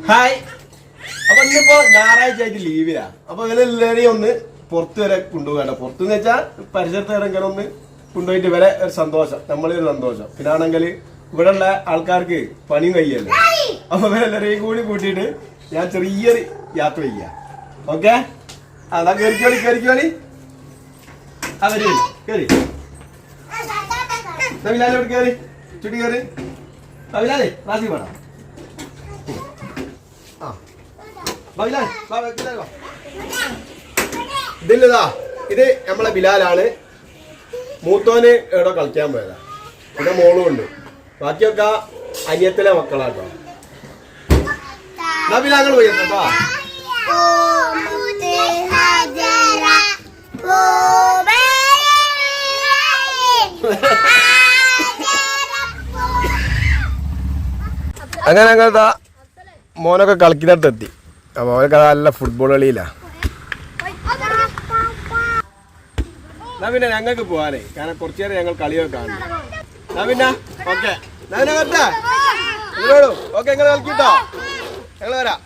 Hi. അപ്പൊ ഇന്നിപ്പോ ഞായറാഴ്ച ആയിട്ട് ലീവിലാ. അപ്പൊ ഇവരെല്ലാരെയും ഒന്ന് പുറത്ത് വരെ കൊണ്ടുപോകണ്ട. പുറത്തുനിന്ന് വെച്ചാൽ പരിസരത്ത് ഇറങ്ങാൻ ഒന്ന് കൊണ്ടുപോയിട്ട് ഇവരെ ഒരു സന്തോഷം, നമ്മളൊരു സന്തോഷം. പിന്നാണെങ്കിൽ ഇവിടെ ഉള്ള ആൾക്കാർക്ക് പണിയും കഴിയല്ലേ. അപ്പൊ ഇവരെല്ലാരെയും കൂടി കൂട്ടിയിട്ട് ഞാൻ ചെറിയൊരു യാത്ര ചെയ്യാം. ഓക്കെ, അതാ കേറിക്കോളി. ആ വരി കേറി നവിലാലോട്ട് കേറി, ചുട്ടി കേറി. നവിലാലേ ക്ലാസ്സിൽ വേണം. ഇതില്ലതാ, ഇത് നമ്മളെ ബിലാലാണ്. മൂത്തോന് എവിടെ കളിക്കാൻ പോയതാ. പിന്നെ മോളും ഉണ്ട്. ബാക്കിയൊക്കെ അനിയത്തിലെ മക്കളാട്ടോ. ബിലാങ്ങൾ പോയി കേട്ടോ. അങ്ങനെ അങ്ങനത്തെ മോനൊക്കെ കളിക്കുന്നിടത്തെത്തി. അപ്പൊ അവരൊക്കെ നല്ല ഫുട്ബോൾ കളിയില്ല. എന്നാ പിന്നെ ഞങ്ങൾക്ക് പോവാനേ, കാരണം കുറച്ചു നേരം ഞങ്ങൾ കളിയൊക്കെ കാണും. എന്നാ പിന്നെ ഓക്കെ, ഓക്കെ നിങ്ങൾ കളിക്കിട്ടോ, ഞങ്ങൾ വരാം.